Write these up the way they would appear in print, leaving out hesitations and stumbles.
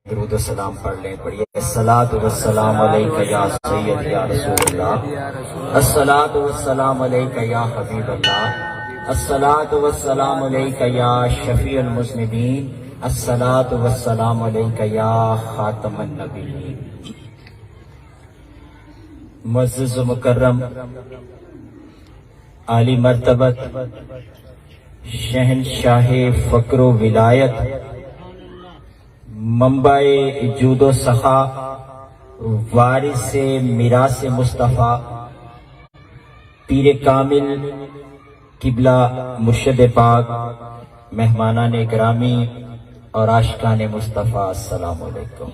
درود و سلام پڑھ لیں، پڑھیے الصلاۃ والسلام علیک یا سید یا رسول اللہ، الصلاۃ والسلام علیک یا حبیب اللہ، الصلاۃ والسلام علیک یا شفیع المذنبین، الصلاۃ والسلام علیک یا خاتم النبیین۔ معزز و مکرم عالی مرتبت شہنشاہ فقر و ولایت، منبع جود و سخا، وارث میراث مصطفیٰ، پیر کامل قبلہ مرشد پاک، مہمانان گرامی اور عاشقان مصطفیٰ، السلام علیکم۔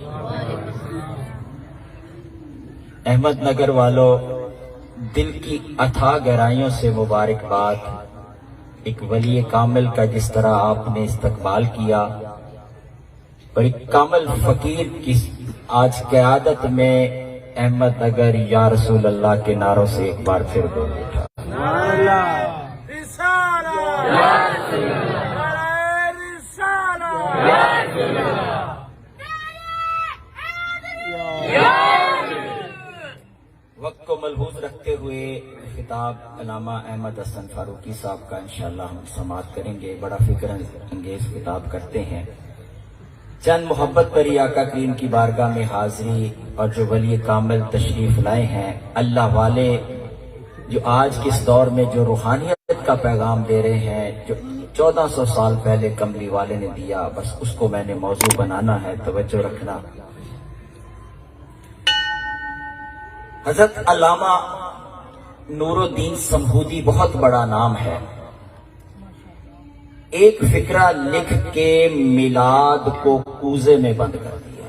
احمد نگر والو، دل کی اتھا گہرائیوں سے مبارکباد۔ ایک ولی کامل کا جس طرح آپ نے استقبال کیا، اور ایک کامل فقیر کی آج قیادت میں احمد نگر یا رسول اللہ کے نعروں سے ایک بار پھر بول اٹھا۔ وقت کو ملحوظ رکھتے ہوئے خطاب علامہ احمد حسن فاروقی صاحب کا انشاءاللہ ہم سماعت کریں گے۔ بڑا فکر انگیز خطاب کرتے ہیں۔ چند محبت بری آقا کریم کی بارگاہ میں حاضری اور جو ولی کامل تشریف لائے ہیں، اللہ والے جو آج کے اس دور میں جو روحانیت کا پیغام دے رہے ہیں، جو 1400 سال پہلے کملی والے نے دیا، بس اس کو میں نے موضوع بنانا ہے، توجہ رکھنا۔ حضرت علامہ نور الدین سمہودی بہت بڑا نام ہے، ایک فقرہ لکھ کے میلاد کو کوزے میں بند کر دیا۔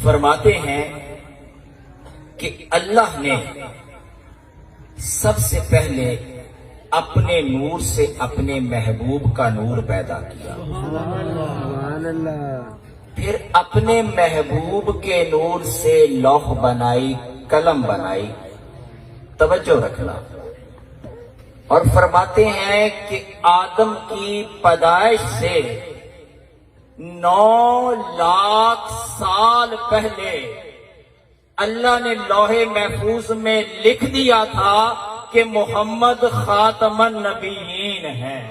فرماتے ہیں کہ اللہ نے سب سے پہلے اپنے نور سے اپنے محبوب کا نور پیدا کیا، پھر اپنے محبوب کے نور سے لوح بنائی، قلم بنائی۔ توجہ رکھنا۔ اور فرماتے ہیں کہ آدم کی پیدائش سے 9 لاکھ سال پہلے اللہ نے لوح محفوظ میں لکھ دیا تھا کہ محمد خاتم النبیین ہیں۔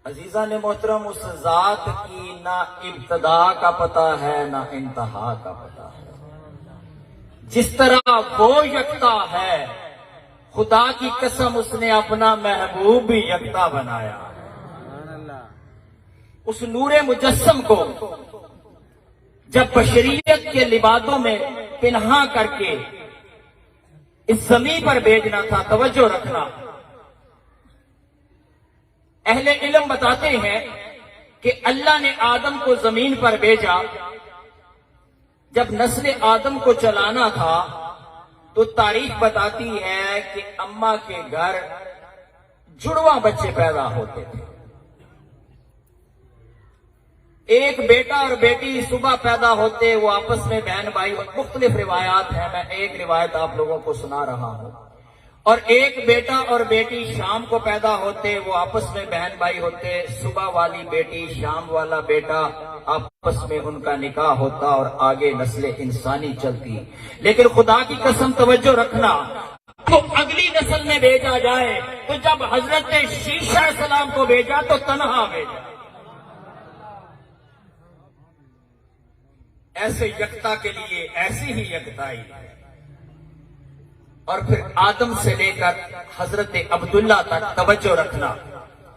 عزیزان محترم، اس ذات کی نہ ابتدا کا پتہ ہے نہ انتہا کا پتہ ہے۔ جس طرح وہ یکتا ہے، خدا کی قسم اس نے اپنا محبوب بھی یکتا بنایا۔ اس نور مجسم کو جب بشریت کے لبادوں میں پنہا کر کے اس زمین پر بھیجنا تھا، توجہ رکھنا، اہل علم بتاتے ہیں کہ اللہ نے آدم کو زمین پر بھیجا، جب نسل آدم کو چلانا تھا تو تاریخ بتاتی ہے کہ اماں کے گھر جڑواں بچے پیدا ہوتے تھے۔ ایک بیٹا اور بیٹی صبح پیدا ہوتے، وہ آپس میں بہن بھائی، مختلف روایات ہیں، میں ایک روایت آپ لوگوں کو سنا رہا ہوں۔ اور ایک بیٹا اور بیٹی شام کو پیدا ہوتے، وہ آپس میں بہن بھائی ہوتے، صبح والی بیٹی شام والا بیٹا، آپس میں ان کا نکاح ہوتا اور آگے نسل انسانی چلتی۔ لیکن خدا کی قسم، توجہ رکھنا، تو اگلی نسل میں بھیجا جائے تو جب حضرت شیش علیہ السلام کو بھیجا تو تنہا بھیجا۔ ایسے یکتا کے لیے ایسی ہی یکتائی ہے۔ اور پھر آدم سے لے کر حضرت عبداللہ تک، توجہ رکھنا،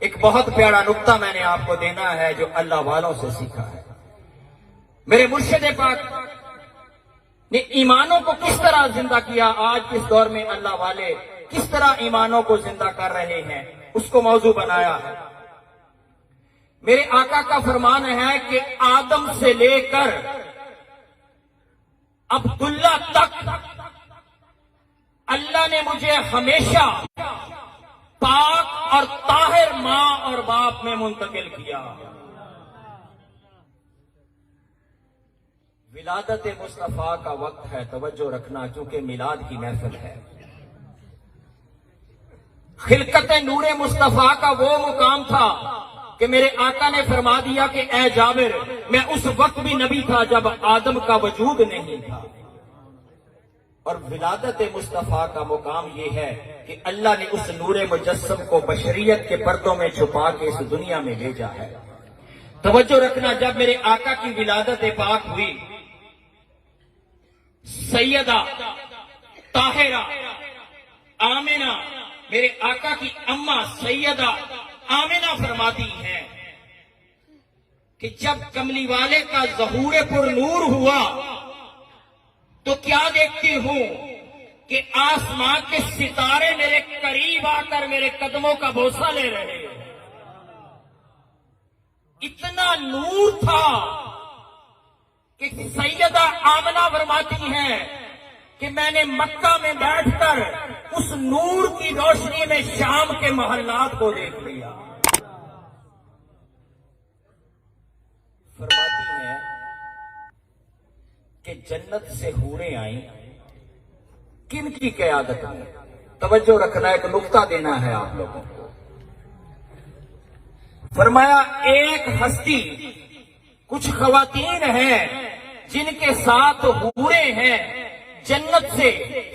ایک بہت پیارا نقطہ میں نے آپ کو دینا ہے جو اللہ والوں سے سیکھا ہے۔ میرے مرشد پاک نے ایمانوں کو کس طرح زندہ کیا، آج اس دور میں اللہ والے کس طرح ایمانوں کو زندہ کر رہے ہیں، اس کو موضوع بنایا ہے۔ میرے آقا کا فرمان ہے کہ آدم سے لے کر عبداللہ تک اللہ نے مجھے ہمیشہ پاک اور طاہر ماں اور باپ میں منتقل کیا۔ ولادت مصطفیٰ کا وقت ہے، توجہ رکھنا، کیونکہ میلاد کی محفل ہے۔ खिलकत नूर मुस्तफा का वो मुकाम था कि मेरे आका ने फरमा दिया कि ए जाबिर, मैं उस वक्त भी नबी था जब आदम का वजूद नहीं था। और विलादत मुस्तफा का मुकाम ये है कि अल्लाह ने उस नूर मुजस्सम को बशरियत के पर्दों में छुपा के इस दुनिया में भेजा है। तवज्जो रखना, जब मेरे आका की विलादत पाक हुई, सैयदा ताहिरा आमिना, मेरे आका की अम्मा सैयदा आमिना फरमाती हैं कि जब कमली वाले का ज़हूर पुर नूर हुआ तो क्या देखती हूं कि आसमां के सितारे मेरे करीब आकर मेरे कदमों का बोसा ले रहे हैं। इतना नूर था कि सैयदा आमिना फरमाती हैं कि मैंने मक्का में बैठकर उस नूर की रोशनी में शाम के महल्लात को देख लिया। फरमाती हैं कि जन्नत से हूरें आई, किन की क़यादत में? तवज्जो रखना, एक नुक्ता देना है आप लोगों को। फरमाया एक हस्ती, कुछ ख़वातीन हैं जिनके साथ हूरें हैं, जन्नत से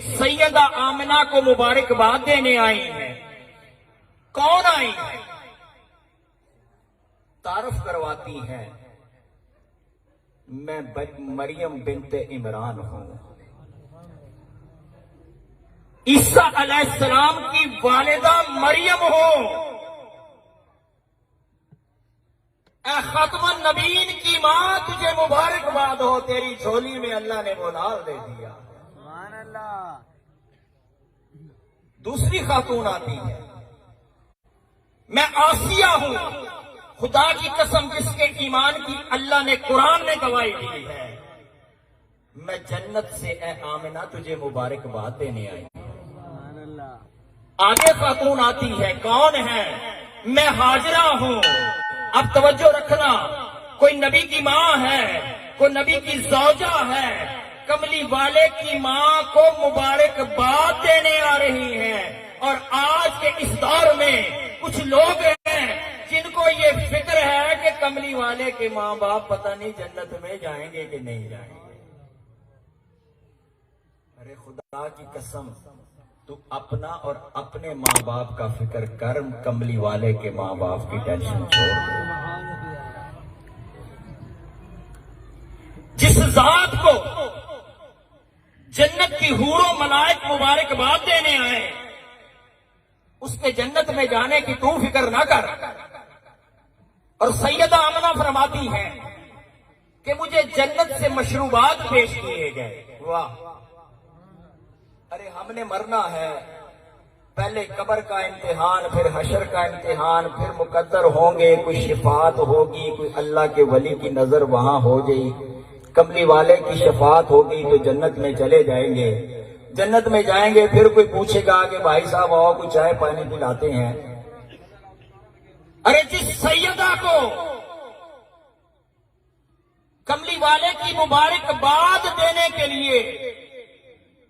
सैयदा आमिना को मुबारकबाद देने आई हैं। कौन आई है? तारफ करवाती हैं, मैं मरियम बिनते इमरान हूं, ईसा अलैहिस्सलाम की वालिदा मरियम हो। ए खत्मुन नबीन की मां, तुझे मुबारकबाद हो, तेरी झोली में अल्लाह ने वो लाल दे दिया। दूसरी खातून आती है, मैं आसिया हूं, खुदा की कसम जिसके ईमान की अल्लाह ने कुरान में गवाही दी है, मैं जन्नत से ए आमिना तुझे मुबारकबाद देने आई। आगे खातून आती है, कौन है? मैं हाजरा हूं। अब तवज्जो रखना, कोई नबी की मां है, कोई नबी की जौजा है, कमली वाले की मां को मुबारकबाद देने आ रही हैं। और आज के इस दौर में कुछ लोग हैं जिनको ये फिक्र है कि कमली वाले के मां बाप पता नहीं जन्नत में जाएंगे कि नहीं जाएंगे। अरे खुदा की कसम, तू अपना और अपने मां बाप का फिक्र कर, कमली वाले के मां बाप की टेंशन छोड़ दे। जिस जात को जन्नत की हूरों मलाइक मुबारकबाद देने आए, उसके जन्नत में जाने की तू फिक्र ना कर। और सैयदा आमिना फरमाती है कि मुझे जन्नत से मशरूबात पेश किए गए। वाह! अरे हमने मरना है, पहले कब्र का इम्तिहान, फिर हशर का इम्तिहान, फिर मुकद्दर होंगे, कोई शिफात होगी, कोई अल्लाह के वली की नजर वहां हो गई, कमली वाले की शफात होगी तो जन्नत में चले जाएंगे। जन्नत में जाएंगे, फिर कोई पूछेगा कि भाई साहब आओ कुछ चाय पानी पिलाते हैं। अरे जिस सैयदा को कमली वाले की मुबारकबाद देने के लिए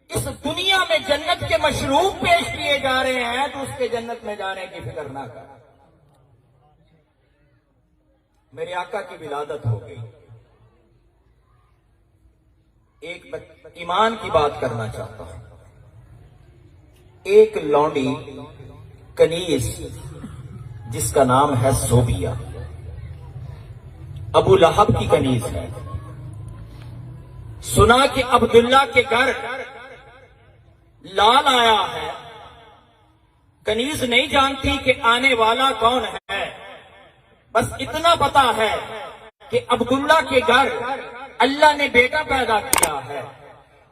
इस दुनिया में जन्नत के मशरूब पेश किए जा रहे हैं, तो उसके जन्नत में जाने की फिक्र ना कर। मेरे आका की विलादत हो गई। एक ईमान की बात करना चाहता हूं। एक लौंडी कनीज जिसका नाम है सोबिया, अबू लहब की कनीज है। सुना कि अब्दुल्ला के घर लाल आया है। कनीज नहीं जानती कि आने वाला कौन है, बस इतना पता है कि अब्दुल्ला के घर अल्लाह ने बेटा पैदा किया है।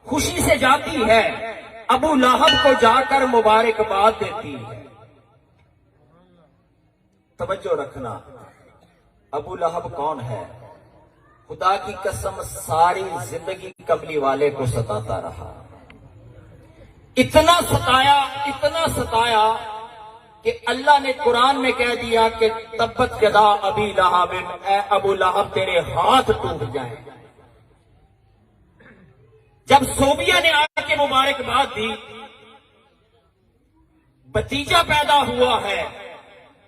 खुशी से जाती है, अबू लहब को जाकर मुबारकबाद देती है। तवज्जो रखना, अबू लहब कौन है? खुदा की कसम सारी जिंदगी कमली वाले को सताता रहा। इतना सताया कि अल्लाह ने कुरान में कह दिया कि तब्बत यदा अबी लहब, ए अबू लहब तेरे हाथ टूट जाए। जब सोबिया ने आके मुबारकबाद दी, भतीजा पैदा हुआ है।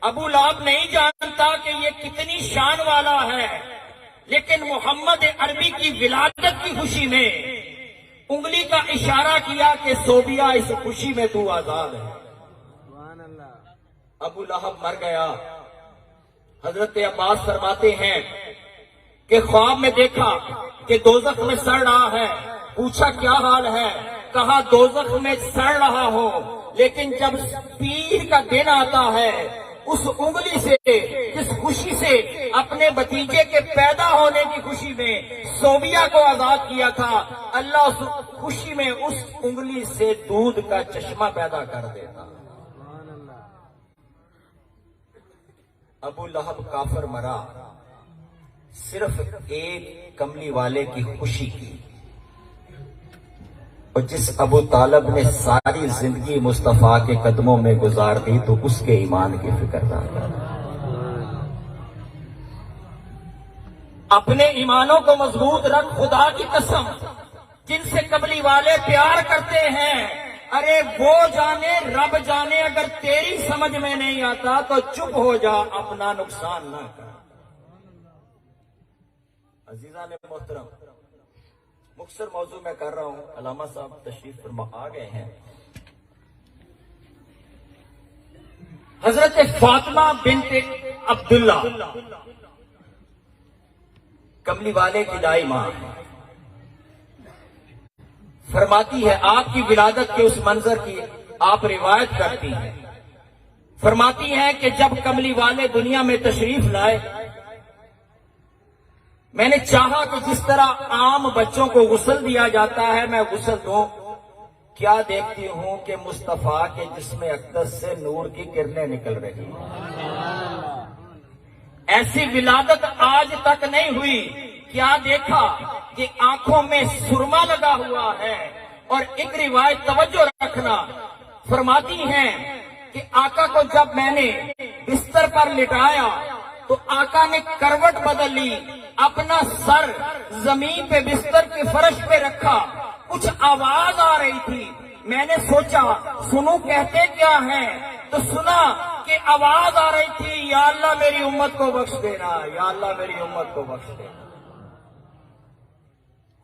अबू लहब नहीं जानता कि ये कितनी शान वाला है, लेकिन मोहम्मद अरबी की विलादत की खुशी में उंगली का इशारा किया कि सोबिया इस खुशी में तू आजाद है। अबू लहब मर गया। हजरत अब्बास फरमाते हैं कि ख्वाब में देखा कि दोजख में सड़ रहा है। पूछा क्या हाल है? कहा दोजख में सड़ रहा हो, लेकिन जब पीर का दिन आता है उस उंगली से, जिस खुशी से अपने भतीजे के पैदा होने की खुशी में सोबिया को आजाद किया था, अल्लाह उस खुशी में उस उंगली से दूध का चश्मा पैदा कर देता। अबू लहब काफर मरा सिर्फ एक कमली वाले की खुशी की, और जिस अबू तालब ने सारी जिंदगी मुस्तफा के कदमों में गुजार दी तो उसके ईमान की फिक्र ना कर। अपने ईमानों को मजबूत रख, खुदा की कसम जिनसे कमली वाले प्यार करते हैं, अरे वो जाने रब जाने, अगर तेरी समझ में नहीं आता तो चुप हो जा, अपना नुकसान ना कर। अजीजा ने मोहतरम, मुख्तसर मौजू में कर रहा हूं, अलामा साहब तशरीफ फरमा आ गए हैं। हजरत फातिमा बिनते अब्दुल्ला कमली वाले की दाई मां है। फरमाती है, आपकी विलादत के उस मंजर की आप रिवायत करती हैं। फरमाती हैं कि जब कमली वाले दुनिया में तशरीफ लाए, मैंने चाहा कि जिस तरह आम बच्चों को गुस्ल दिया जाता है मैं गुस्ल दूं। क्या देखती हूं कि मुस्तफा के जिस्म अक़दस से नूर की किरणें निकल रही हैं। ऐसी विलादत आज तक नहीं हुई। क्या देखा कि आंखों में सुरमा लगा हुआ है। और एक रिवायत तवज्जो रखना, फरमाती हैं कि आका को जब मैंने बिस्तर पर लिटाया तो आका ने करवट बदल ली, अपना सर जमीन पे बिस्तर के फर्श पे रखा। कुछ आवाज आ रही थी, मैंने सोचा सुनूं कहते क्या है, तो सुना कि आवाज आ रही थी, या अल्लाह मेरी उम्मत को बख्श देना, या अल्लाह मेरी उम्मत को बख्श देना।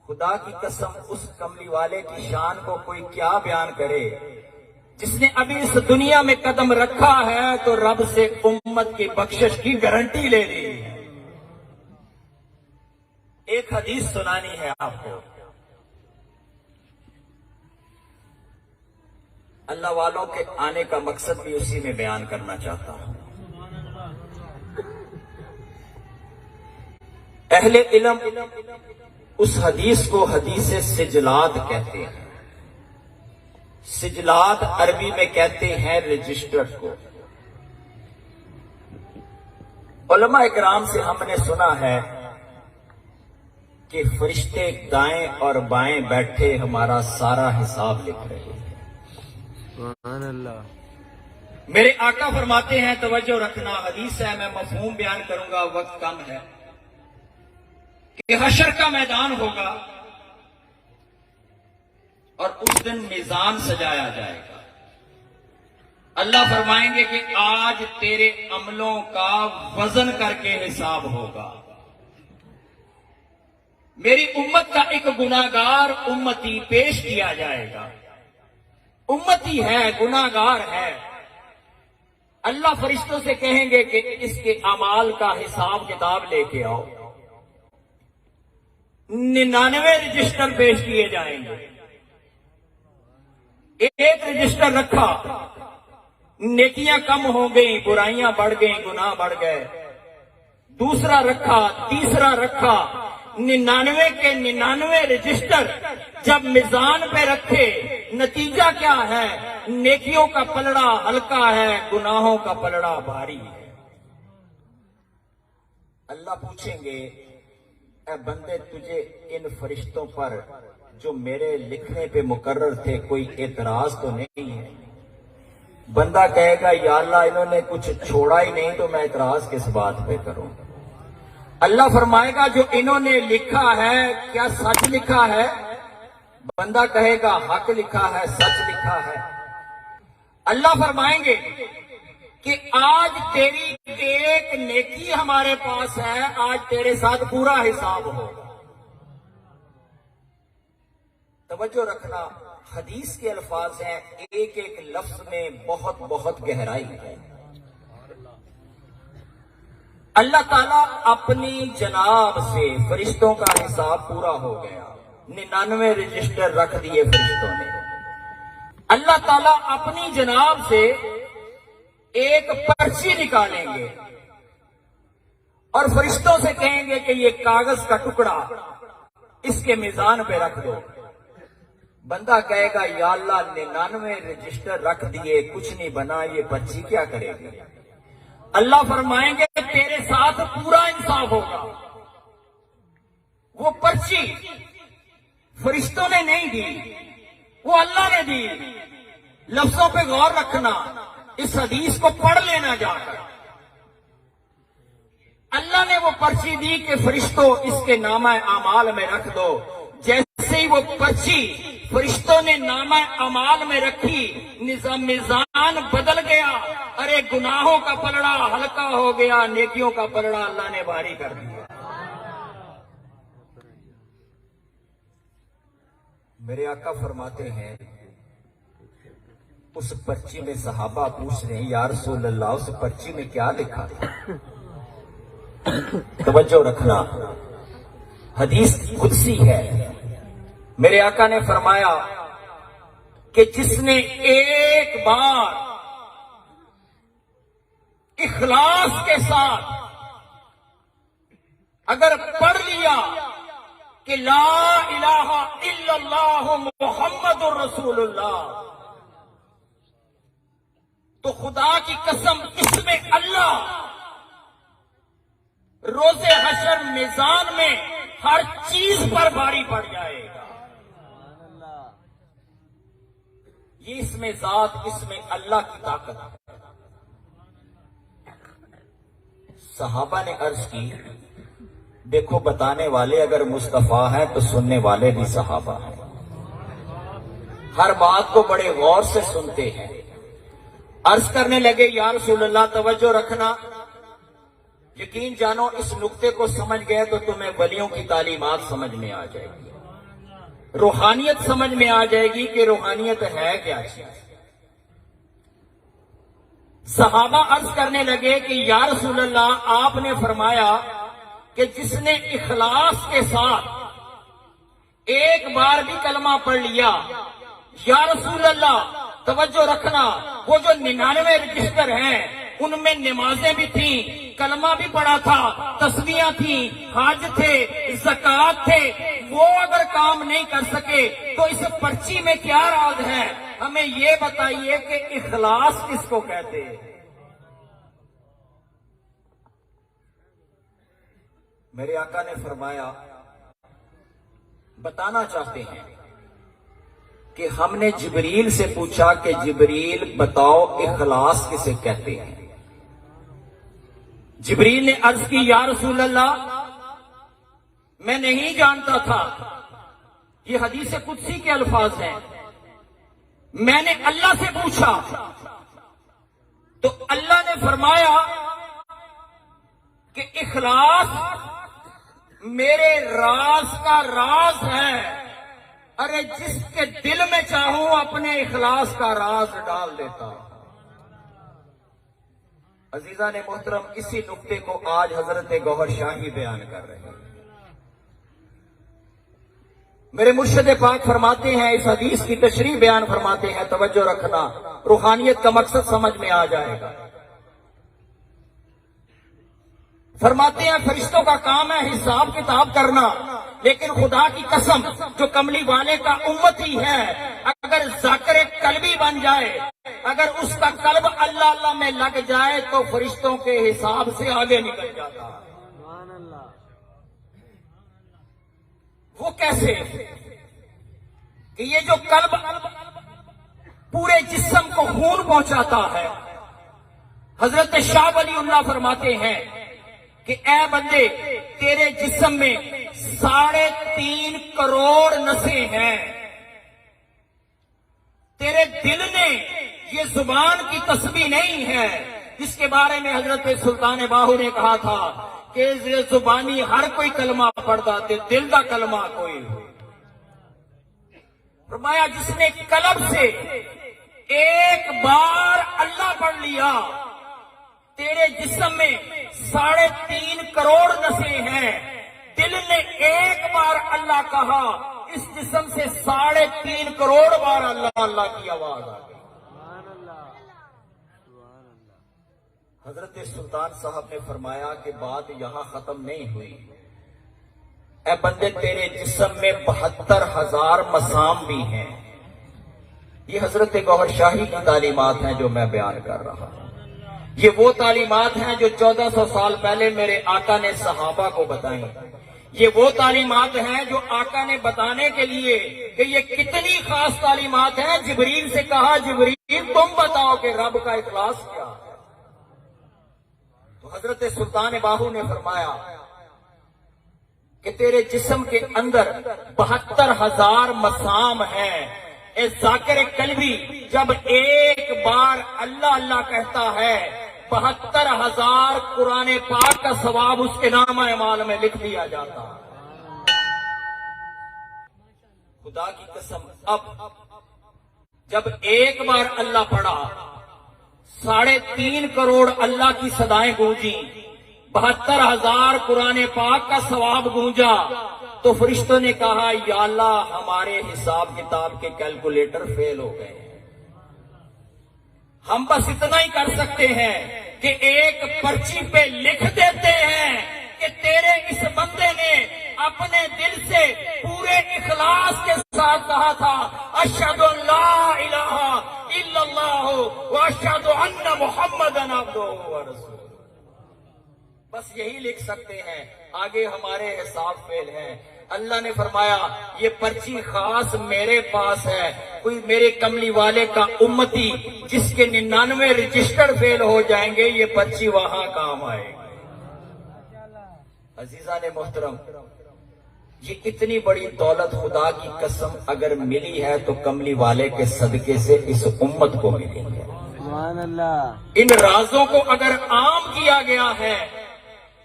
खुदा की कसम उस कमली वाले की शान को कोई क्या बयान करे, जिसने अभी इस दुनिया में कदम रखा है तो रब से उम्मत की बख्शिश की गारंटी ले ली है। एक हदीस सुनानी है आपको। अल्लाह वालों के आने का मकसद भी उसी में बयान करना चाहता हूं। अहले इल्म उस हदीस को हदीस सिजलात कहते हैं। सिजलात अरबी में कहते हैं रजिस्टर को। उलमा इकराम से हमने सुना है कि फरिश्ते दाएं और बाएं बैठे हमारा सारा हिसाब लिख रहे हैं। मेरे आका फरमाते हैं, तवज्जो रखना, हदीस है, मैं मफहूम बयान करूंगा, वक्त कम है, कि हशर का मैदान होगा और उस दिन मीज़ान सजाया जाएगा। अल्लाह फरमाएंगे कि आज तेरे अमलों का वजन करके हिसाब होगा। मेरी उम्मत का एक गुनाहगार उम्मती पेश किया जाएगा। उम्मती है, गुनाहगार है। अल्लाह फरिश्तों से कहेंगे कि इसके अमाल का हिसाब किताब लेके आओ। 99 रजिस्टर पेश किए जाएंगे। एक रजिस्टर रखा, नेकियां कम हो गई, बुराइयां बढ़ गई, गुनाह बढ़ गए। दूसरा रखा, तीसरा रखा, 99 के 99 रजिस्टर जब मीज़ान पे रखे, नतीजा क्या है? नेकियों का पलड़ा हल्का है, गुनाहों का पलड़ा भारी है। अल्लाह पूछेंगे, ऐ बंदे, तुझे इन फरिश्तों पर जो मेरे लिखने पे मुकर्रर थे कोई एतराज तो नहीं है? बंदा कहेगा, या अल्लाह इन्होंने कुछ छोड़ा ही नहीं तो मैं एतराज किस बात पे करूं? अल्लाह फरमाएगा, जो इन्होंने लिखा है क्या सच लिखा है? बंदा कहेगा, हक लिखा है, सच लिखा है। اللہ فرمائیں گے کہ آج تیری ایک نیکی ہمارے پاس ہے، آج تیرے ساتھ پورا حساب ہوگا۔ توجہ رکھنا، حدیث کے الفاظ ہیں، ایک ایک لفظ میں بہت بہت گہرائی ہے۔ اللہ تعالیٰ اپنی جناب سے فرشتوں کا حساب پورا ہو گیا، 99 رجسٹر رکھ دیے فرشتوں نے۔ اللہ تعالیٰ اپنی جناب سے ایک پرچی نکالیں گے اور فرشتوں سے کہیں گے کہ یہ کاغذ کا ٹکڑا اس کے میزان پہ رکھ دو۔ بندہ کہے گا یا اللہ 99 رجسٹر رکھ دیے، کچھ نہیں بنا، یہ پرچی کیا کرے گی؟ اللہ فرمائیں گے تیرے ساتھ پورا انصاف ہوگا۔ وہ پرچی فرشتوں نے نہیں دی، وہ اللہ نے دی۔ لفظوں پہ غور رکھنا، اس حدیث کو پڑھ لینا جا کر۔ اللہ نے وہ پرچی دی کہ فرشتوں اس کے نامہ اعمال میں رکھ دو۔ جیسے ہی وہ پرچی فرشتوں نے نامہ اعمال میں رکھی، نظام میزان بدل گیا۔ ارے گناہوں کا پلڑا ہلکا ہو گیا، نیکیوں کا پلڑا اللہ نے بھاری کر دیا۔ میرے آقا فرماتے ہیں اس پرچی میں صحابہ پوچھ رہے ہیں یا رسول اللہ اس پرچی میں کیا لکھا تھا؟ توجہ رکھنا، حدیث قدسی ہے۔ میرے آقا نے فرمایا کہ جس نے ایک بار اخلاص کے ساتھ اگر پڑھ لیا کہ لا الہ الا اللہ محمد الرسول اللہ، تو خدا کی قسم اس میں اللہ روز حشر میزان میں ہر چیز پر بھاری پڑ جائے گا۔ یہ اس میں ذات، اس میں اللہ کی طاقت ہے۔ صحابہ نے عرض کی دیکھو بتانے والے اگر مصطفیٰ ہیں تو سننے والے بھی صحابہ ہیں، ہر بات کو بڑے غور سے سنتے ہیں۔ عرض کرنے لگے یا رسول اللہ توجہ رکھنا، یقین جانو اس نقطے کو سمجھ گئے تو تمہیں ولیوں کی تعلیمات سمجھ میں آ جائے گی، روحانیت سمجھ میں آ جائے گی کہ روحانیت ہے کیا چیز۔ صحابہ عرض کرنے لگے کہ یا رسول اللہ آپ نے فرمایا کہ جس نے اخلاص کے ساتھ ایک بار بھی کلمہ پڑھ لیا، یا رسول اللہ توجہ رکھنا، وہ جو 99 رجسٹر ہیں ان میں نمازیں بھی تھیں، کلمہ بھی پڑھا تھا، تسبیحاں تھیں، حج تھے، زکوٰۃ تھے، وہ اگر کام نہیں کر سکے تو اس پرچی میں کیا راز ہے؟ ہمیں یہ بتائیے کہ اخلاص کس کو کہتے ہیں؟ میرے آقا نے فرمایا بتانا چاہتے ہیں کہ ہم نے جبریل سے پوچھا کہ جبریل بتاؤ اخلاص کسے کہتے ہیں؟ جبریل نے عرض کی یا رسول اللہ میں نہیں جانتا تھا۔ یہ حدیث قدسی کے الفاظ ہیں۔ میں نے اللہ سے پوچھا تو اللہ نے فرمایا کہ اخلاص میرے راز کا راز ہے۔ ارے جس کے دل میں چاہوں اپنے اخلاص کا راز ڈال دیتا ہوں۔ عزیزان محترم، اسی نقطے کو آج حضرت گوہر شاہی بیان کر رہے ہیں۔ میرے مرشد پاک فرماتے ہیں، اس حدیث کی تشریح بیان فرماتے ہیں، توجہ رکھنا، روحانیت کا مقصد سمجھ میں آ جائے گا۔ فرماتے ہیں فرشتوں کا کام ہے حساب کتاب کرنا، لیکن خدا کی قسم جو کملی والے کا امتی ہے اگر ذاکر قلبی بن جائے، اگر اس کا قلب اللہ اللہ میں لگ جائے تو فرشتوں کے حساب سے آگے نکل جاتا ہے۔ وہ کیسے کہ یہ جو قلب پورے جسم کو خون پہنچاتا ہے، حضرت شاہ ولی اللہ فرماتے ہیں کہ اے بندے تیرے جسم میں 3.5 کروڑ نسیں ہیں، تیرے دل نے یہ زبان کی تسبیح نہیں ہے جس کے بارے میں حضرت سلطان باہو نے کہا تھا کہ یہ زبانی ہر کوئی کلمہ پڑھتا تے دل دا کلمہ کوئی ہو۔ فرمایا جس نے قلب سے ایک بار اللہ پڑھ لیا، تیرے جسم میں 3.5 کروڑ نسیں ہیں، دل نے ایک بار اللہ کہا، اس جسم سے 3.5 کروڑ بار اللہ اللہ کی آواز آ گئی۔ حضرت سلطان صاحب نے فرمایا کہ بات یہاں ختم نہیں ہوئی، اے بندے تیرے جسم میں 72,000 مسام بھی ہیں۔ یہ حضرت گوہر شاہی کی تعلیمات ہیں جو میں بیان کر رہا ہوں۔ یہ وہ تعلیمات ہیں جو 1400 سال پہلے میرے آقا نے صحابہ کو بتائیں۔ یہ وہ تعلیمات ہیں جو آقا نے بتانے کے لیے کہ یہ کتنی خاص تعلیمات ہیں، جبریل سے کہا جبریل تم بتاؤ کہ رب کا اخلاص کیا ہے۔ تو حضرت سلطان باہو نے فرمایا کہ تیرے جسم کے اندر 72,000 مسام ہیں۔ اے ذاکر قلبی جب ایک بار اللہ اللہ کہتا ہے 72,000 قرآن پاک کا ثواب اس کے نامہ اعمال میں لکھ دیا جاتا۔ خدا کی قسم اب جب ایک بار اللہ پڑھا، 3.5 کروڑ اللہ کی صدائیں گونجی، 72,000 قرآن پاک کا ثواب گونجا، تو فرشتوں نے کہا یا اللہ ہمارے حساب کتاب کے کیلکولیٹر فیل ہو گئے، ہم بس اتنا ہی کر سکتے ہیں کہ ایک پرچی پہ لکھ دیتے ہیں کہ تیرے اس بندے نے اپنے دل سے پورے اخلاص کے ساتھ کہا تھا اشہد ان لا الہ الا اللہ واشہد ان محمدا عبدہ ورسولہ۔ بس یہی لکھ سکتے ہیں، آگے ہمارے حساب فیل ہیں۔ اللہ نے فرمایا یہ پرچی خاص میرے پاس ہے، کوئی میرے کملی والے کا امتی جس کے 99 رجسٹر فیل ہو جائیں گے یہ پرچی وہاں کام آئے گی۔ عزیزان محترم، یہ اتنی بڑی دولت خدا کی قسم اگر ملی ہے تو کملی والے کے صدقے سے اس امت کو ملی ہے۔ سبحان اللہ۔ ان رازوں کو اگر عام کیا گیا ہے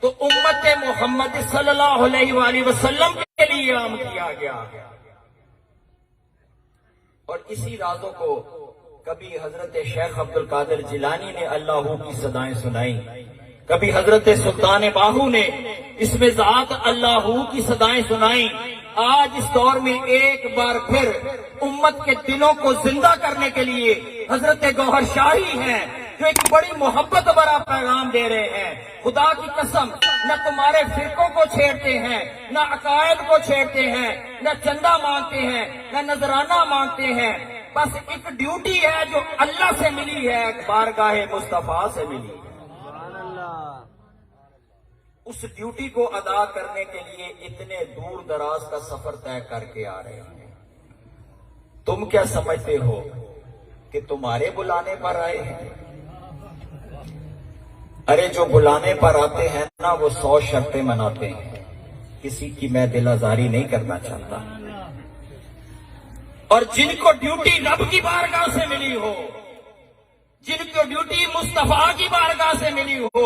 تو امت محمد صلی اللہ علیہ وآلہ وسلم کے لیے عام کیا گیا ہے۔ اور اسی رازوں کو کبھی حضرت شیخ عبد القادر جیلانی نے اللہ کی صدائیں سنائی، کبھی حضرت سلطان باہو نے اس میں ذات اللہ کی صدائیں سنائیں۔ آج اس دور میں ایک بار پھر امت کے دلوں کو زندہ کرنے کے لیے حضرت گوہر شاہی ہیں جو ایک بڑی محبت بھرا پیغام دے رہے ہیں۔ خدا کی قسم نہ تمہارے فرقوں کو چھیڑتے ہیں، نہ عقائد کو چھیڑتے ہیں، نہ چندہ مانگتے ہیں، نہ نذرانہ مانگتے ہیں، بس ایک ڈیوٹی ہے جو اللہ سے ملی ہے، بارگاہ مصطفیٰ سے ملی ہے۔ اس ڈیوٹی کو ادا کرنے کے لیے اتنے دور دراز کا سفر طے کر کے آ رہے ہیں۔ تم کیا سمجھتے ہو کہ تمہارے بلانے پر آئے ہیں؟ ارے جو بلانے پر آتے ہیں نا وہ 100 شرطیں مناتے ہیں، کسی کی میں دل آزاری نہیں کرنا چاہتا۔ اور جن کو ڈیوٹی رب کی بارگاہ سے ملی ہو، جن کو ڈیوٹی مصطفیٰ کی بارگاہ سے ملی ہو،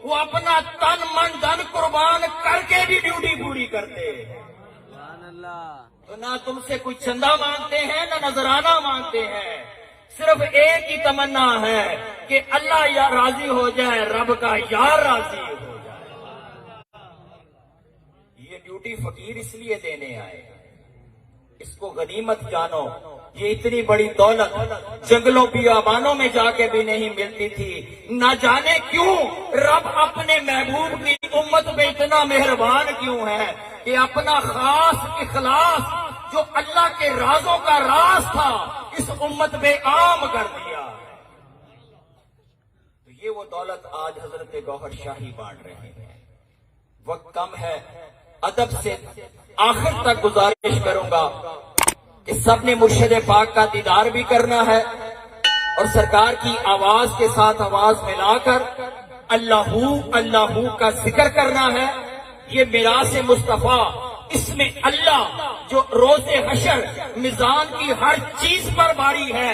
وہ اپنا تن من دھن قربان کر کے بھی ڈیوٹی پوری کرتے ہیں۔ تو نہ تم سے کوئی چندہ مانگتے ہیں نہ نذرانہ مانگتے ہیں، صرف ایک ہی تمنا ہے کہ اللہ یا راضی ہو جائے، رب کا یار راضی ہو جائے۔ یہ ڈیوٹی فقیر اس لیے دینے آئے، اس کو غنیمت جانو۔ یہ اتنی بڑی دولت جنگلوں بیابانوں میں جا کے بھی نہیں ملتی تھی، نہ جانے کیوں رب اپنے محبوب کی امت پہ اتنا مہربان کیوں ہے کہ اپنا خاص اخلاص جو اللہ کے رازوں کا راز تھا اس امت پہ عام کر دیا۔ تو یہ وہ دولت آج حضرت گوہر شاہی بانٹ رہے ہیں۔ وقت کم ہے، ادب سے آخر تک گزارش کروں گا کہ سب نے مرشد پاک کا دیدار بھی کرنا ہے اور سرکار کی آواز کے ساتھ آواز ملا کر اللہ اللہ کا ذکر کرنا ہے۔ یہ میراث مصطفیٰ، اس میں اللہ جو روز حشر میزان کی ہر چیز پر باری ہے،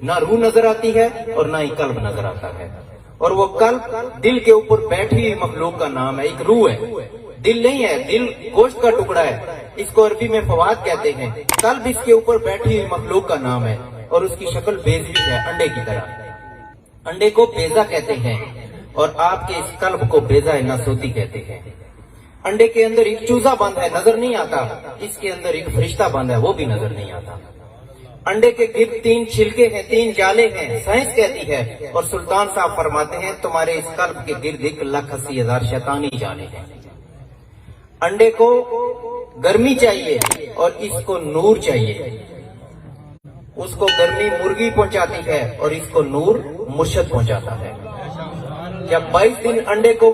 ना रूह नजर आती है और ना ही कल्ब नजर आता है। और वो कल्ब दिल के ऊपर बैठी हुई मखलूक का नाम है, एक रूह है, दिल नहीं है। दिल गोश्त का टुकड़ा है, इसको अरबी में फवाद कहते हैं। कल्ब इसके ऊपर बैठी हुई मखलूक का नाम है और उसकी शक्ल बेज़वी है, अंडे की तरह। अंडे को बेजा कहते हैं और आपके इस कल्ब को बेजा नासूती कहते हैं। अंडे के अंदर एक चूजा बंद है, नजर नहीं आता। इसके अंदर एक फरिश्ता बंद है, वो भी नजर नहीं आता। अंडे के गिर्द 3 छिलके हैं, 3 जाले हैं, साइंस कहती है। और सुल्तान साहब फरमाते हैं तुम्हारे इस कल्ब के गिर्द 1,80,000 शैतानी जाने हैं। अंडे को गर्मी चाहिए और इसको नूर चाहिए। उसको गर्मी मुर्गी पहुंचाती है और इसको नूर मुर्शद पहुंचाता है। जब 22 दिन अंडे को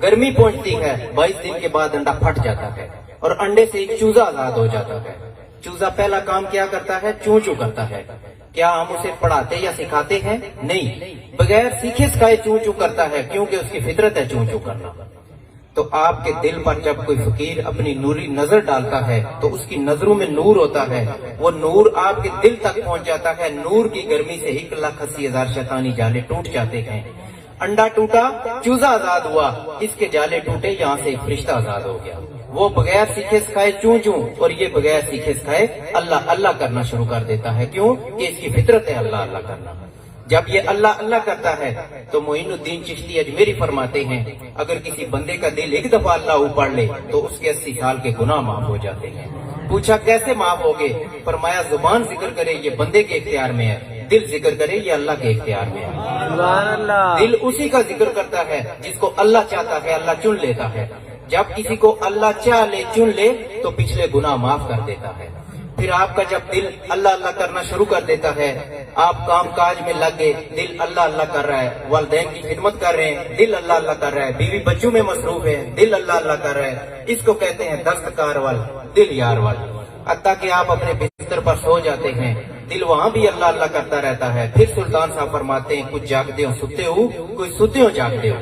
गर्मी पहुंचती है, 22 दिन के बाद अंडा फट जाता है और अंडे से एक चूजा आजाद हो जाता है। चूजा पहला काम क्या करता है? चूं चूं करता है। क्या हम उसे पढ़ाते या सिखाते हैं? नहीं, बगैर सीखे सिखाए चूं चूं करता है, क्योंकि उसकी फितरत है चूं चूं करना। तो आपके दिल पर जब कोई फकीर अपनी नूरी नजर डालता है तो उसकी नजरों में नूर होता है, वो नूर आपके दिल तक पहुंच जाता है। नूर की गर्मी से 1,80,000 शैतानी जाले टूट जाते हैं। अंडा टूटा, चूजा आजाद हुआ, इसके जाले टूटे, यहाँ से एक फरिश्ता आजाद हो गया। वो बगैर सीखे सिखाए चूं चूं और ये बगैर सीखे सिखाए अल्लाह अल्लाह करना शुरू कर देता है। क्यों? कि इसकी फितरत है अल्लाह अल्लाह करना। जब ये अल्लाह अल्लाह करता है तो मोइनुद्दीन चिश्ती अजमेरी फरमाते हैं अगर किसी बंदे का दिल एक दफा अल्लाह पढ़ ले तो उसके 80 साल के गुनाह माफ हो जाते हैं। पूछा कैसे माफ होगे? फरमाया जुबान जिक्र करे ये बंदे के इख्तियार में है, दिल जिक्र करे ये अल्लाह के इख्तियार में है। सुभान अल्लाह। दिल उसी का जिक्र करता है जिसको अल्लाह चाहता है, अल्लाह चुन लेता है। जब किसी को अल्लाह चाह ले, चुन ले, तो पिछले गुनाह माफ कर देता है। फिर आपका जब दिल अल्लाह अल्लाह करना शुरू कर देता है, आप काम काज में लग गए, दिल अल्लाह अल्लाह कर रहा है, वालिदैन की खिदमत कर रहे हैं, दिल अल्लाह अल्लाह कर रहा है, बीवी बच्चों में मसरूफ है, दिल अल्लाह अल्लाह कर रहा है, इसको कहते हैं दस्तकार वाल, दिल यार वाल। हत्ता कि आप अपने बिस्तर पर सो जाते हैं, दिल वहाँ भी अल्लाह अल्लाह करता रहता है। फिर सुल्तान साहब फरमाते हैं कुछ जागते हो सुते हो, कुछ सुते हो जागते हो।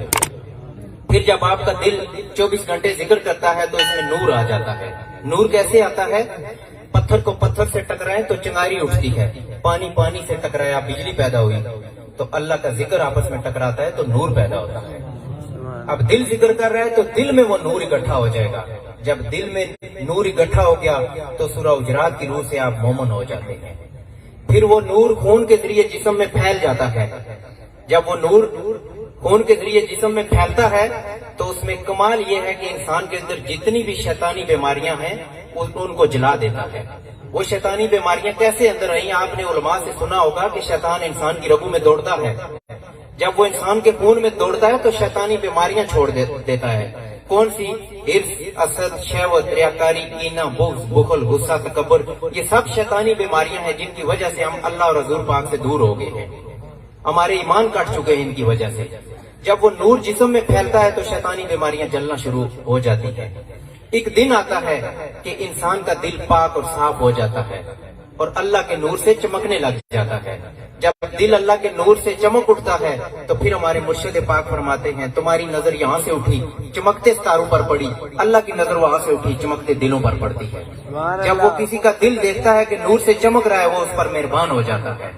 फिर जब आपका दिल 24 घंटे जिक्र करता है तो इसमें नूर आ जाता है। नूर कैसे आता है? पत्थर को पत्थर से टकराए तो चिंगारी उठती है, पानी पानी से टकराया बिजली पैदा हुई, तो अल्लाह का जिक्र आपस में टकराता है तो नूर पैदा होता है। अब दिल जिक्र कर रहा है तो दिल में वो नूर इकट्ठा हो जाएगा। जब दिल में नूर इकट्ठा हो गया तो सूरह हुजरात की रूह से आप मोमन हो जाते हैं। फिर वो नूर खून के जरिए जिस्म में फैल जाता है। जब वो नूर खून के जरिए जिस्म में फैलता है तो उसमें कमाल ये है कि इंसान के अंदर जितनी भी शैतानी बीमारियां हैं उनको जला देता है। वो शैतानी बीमारियां कैसे अंदर आई? आपने उलमा से सुना होगा कि शैतान इंसान की रगों में दौड़ता है। जब वो इंसान के खून में दौड़ता है तो शैतानी बीमारियां छोड़ देता है। कौन सी? हिर्स, असद, शहवत, रियाकारी, कीना, बुग़्ज़, बुखल, गुस्सा, तकब्बुर, ये सब शैतानी बीमारियां हैं जिनकी वजह से हम अल्लाह और रसूल पाक से दूर हो गए हैं। हमारे ईमान कट चुके हैं इनकी वजह से। जब वो नूर जिस्म में फैलता है तो शैतानी बीमारियां जलना शुरू हो जाती है। एक दिन आता है कि इंसान का दिल पाक और साफ हो जाता है और अल्लाह के नूर से चमकने लग जाता है। जब दिल अल्लाह के नूर से चमक उठता है तो फिर हमारे मुर्शिद पाक फरमाते हैं तुम्हारी नजर यहाँ से उठी, चमकते सितारों पर पड़ी, अल्लाह की नजर वहां से उठी, चमकते दिलों पर पड़ती है। जब वो किसी का दिल देखता है कि नूर से चमक रहा है वो उस पर मेहरबान हो जाता है।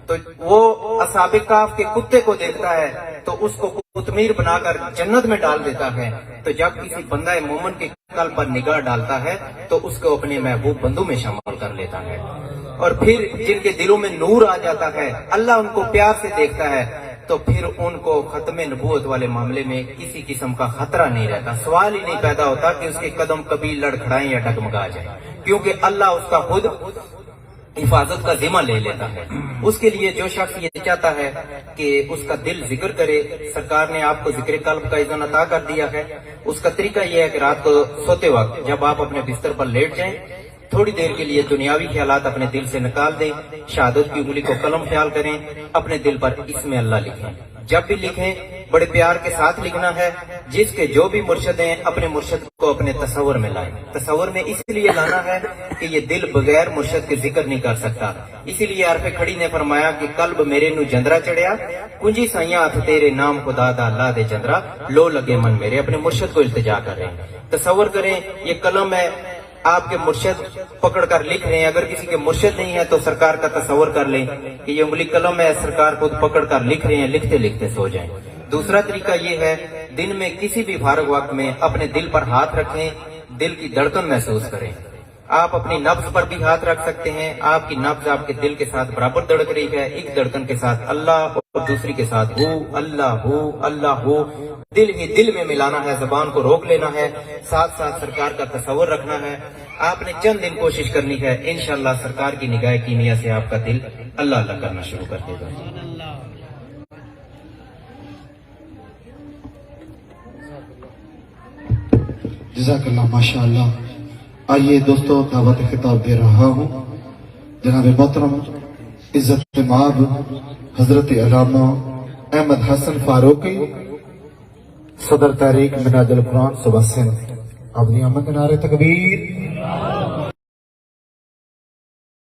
तो वो असहाबे काफ के कुत्ते को देखता है तो उसको कुतमीर बनाकर जन्नत में डाल देता है। तो जब किसी बंदा मोमन के कल्ब पर निगाह डालता है तो उसको अपने महबूब बंदों में शामिल कर लेता है। और फिर जिनके दिलों में नूर आ जाता है, अल्लाह उनको प्यार से देखता है, तो फिर उनको खत्मे नबूवत वाले मामले में किसी किस्म का खतरा नहीं रहता। सवाल ही नहीं पैदा होता कि उसके कदम कभी लड़खड़ाएं या डगमगा जाए, क्योंकि अल्लाह उसका खुद हिफाजत का जिम्मा ले लेता है। उसके लिए जो शख्स ये चाहता है कि उसका दिल जिक्र करे, सरकार ने आपको जिक्र कल्ब का इज़्ज़त अता कर दिया है। उसका तरीका यह है कि रात को सोते वक्त जब आप अपने बिस्तर पर लेट जाएं, थोड़ी देर के लिए दुनियावी ख्यालात अपने दिल से निकाल दें, शहादत की उंगली को कलम ख्याल करें, अपने दिल पर इसमें अल्लाह लिखें। जब भी लिखें बड़े प्यार के साथ लिखना है। जिसके जो भी मुर्शद हैं अपने मुर्शद को अपने तस्वर में लाएं। तस्वर में इसलिए लाना है कि ये दिल बगैर मुर्शद के जिक्र नहीं कर सकता। इसीलिए आरफे खड़ी ने फरमाया कि कल्ब मेरे नू जंदरा चढ़िया, कुंजी साइया हथ तेरे नाम खुदा दा अल्लाह दे जंदरा, लो लगे मन मेरे। अपने मुर्शद को इल्तिजा कर रहे हैं। तस्वर करें ये कलम है, آپ کے مرشد پکڑ کر لکھ رہے ہیں. اگر کسی کے مرشد نہیں ہے تو سرکار کا تصور کر لیں کہ یہ انگلی قلم ہے, سرکار خود پکڑ کر لکھ رہے ہیں, لکھتے لکھتے سو جائیں. دوسرا طریقہ یہ ہے, دن میں کسی بھی فارغ وقت میں اپنے دل پر ہاتھ رکھیں, دل کی دھڑکن محسوس کریں. آپ اپنی نبض پر بھی ہاتھ رکھ سکتے ہیں. آپ کی نبض آپ کے دل کے ساتھ برابر دھڑک رہی ہے, ایک دھڑکن کے ساتھ اللہ اور دوسری کے ساتھ ہو اللہ ہو اللہ ہو. دل ہی دل میں ملانا ہے, زبان کو روک لینا ہے, ساتھ ساتھ سرکار کا تصور رکھنا ہے. آپ نے چند دن کوشش کرنی ہے, انشاءاللہ سرکار کی نگاہ کیمیا سے آپ کا دل اللہ اللہ کرنا شروع کر دے گا. جزاک اللہ ماشاء اللہ. آئیے دوستو, دعوت خطاب دے رہا ہوں جناب محترم عزت مآب حضرت علامہ احمد حسن فاروقی, صدر تحریک منہاج القرآن صوبہ سندھ. اپنی آمد نعرہ تکبیر.